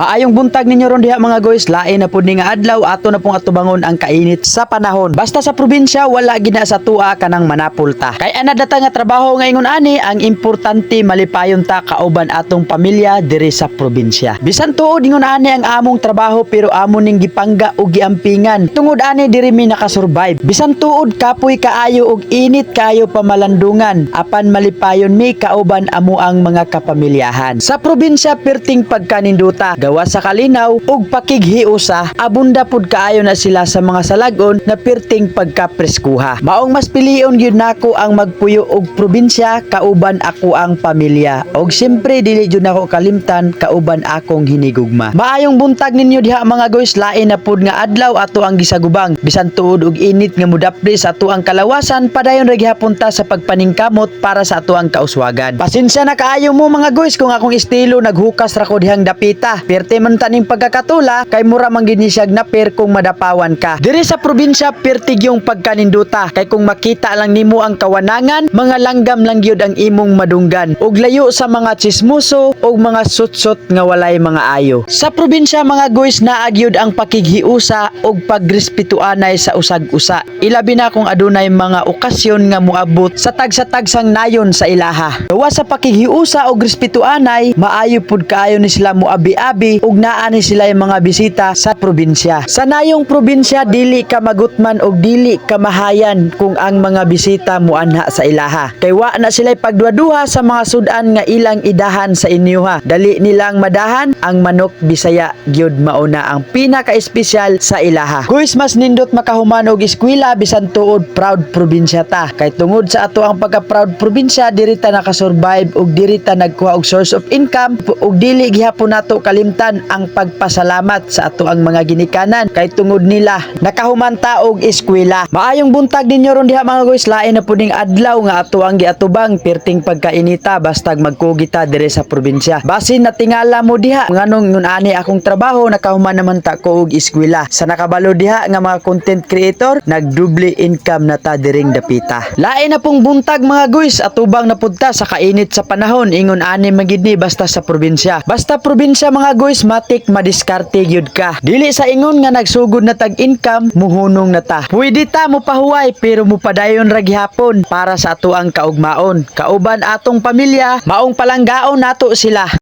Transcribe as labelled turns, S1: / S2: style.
S1: Maayong buntag ninyo ron diha mga guys, lain na pud ni nga adlaw ato na pong atubangon ang kainit sa panahon. Basta sa probinsya wala gina sa tua kanang manapul ta. Kay ana data nga trabaho nga ingon ani, ang importante malipayon ta kauban atong pamilya diri sa probinsya. Bisan tuod ingon ani ang among trabaho pero amon ning gipangga ug giampingan. Tungod ani diri mi nakasurvive. Bisan tuod kapoy kaayo ug init kaayo pamalandungan, apan malipayon mi kauban amo ang mga kapamilyahan. Sa probinsya perting pagkaninduta, gawa sa kalinaw ug pakighiusa, abunda pud kaayo na sila sa mga salagon na perting pagkapreskuha. Maong mas pilion gyud nako ang magpuyo og probinsya kauban ako ang pamilya. Og siyempre dili jud nako kalimtan kauban akong hinigugma. Maayong buntag ninyo diha mga guys, lain na pud nga adlaw ato ang gisagubang. Bisan tuod og init nga mudapri sa ato ang kalawasan, padayon ra gihapon ta sa pagpaningkamot para sa ato ang kauswagan. Pasensya na kaayo mo mga guys kung akong estilo naghukas ra ko dihang dapita. Perte man taning pagkakatula kay mura man gid ni siya naper kung madapawan ka. Diri sa probinsya pertig yung pagkaninduta kay kung makita lang nimo ang kawanangan, mga langgam lang gyud ang imong madunggan ug layo sa mga chismoso ug mga sutsot nga walay mga ayo. Sa probinsya mga guys, naa gyud ang pakighiusa ug pagrespetuanay sa usag-usa. Ilabi na kung adunay mga okasyon nga moabot sa tagsa-tagsang nayon sa ilaha. Gawa sa pakighiusa ug respetuanay, maayo pud kaayo ni sila moabi-abi ug naa ni sila yung mga bisita sa probinsya. Sa nayong probinsya dili ka magutman ug dili ka mahayan kung ang mga bisita muanha sa ilaha. Kay wa na sila pagduha-duha sa mga sudan nga ilang idahan sa inyo ha. Dali nilang madahan ang manok Bisaya gyud mauna ang pinaka-espesyal sa ilaha. Guys, mas nindot makahuman og eskwela bisan tuod proud probinsya ta. Kay tungod sa ato ang pagka-proud probinsya diri ta nakasurvive ug diri ta nagkuha og source of income ug dili gihapon nato kalimtan ang pagpasalamat sa ato ang mga ginikanan kay tungod nila nakahuman ta og eskwela. Maayong buntag ninyo ron diha mga guys, lain na pud ning adlaw nga ato ang giatubang perting pagkainita basta magkugita diri sa probinsya. Basin natingala mo diha nganong ngun ani akong trabaho nakahuman naman ta ko og eskwela. Sa nakabalo diha nga mga content creator, nagdouble income na ta diring dapita. Lain na pong buntag mga guys, atubang na pud ta sa kainit sa panahon ingon ani magid ni basta sa probinsya. Basta probinsya mga guys, matik madiskarte gyud ka. Dili sa ingon nga nagsugod na tag income, muhunong na ta. Pwede ta mo pahuway pero mupadayon ra gihapon para sa ato ang kaugmaon. Kauban atong pamilya, maong palanggaon nato sila.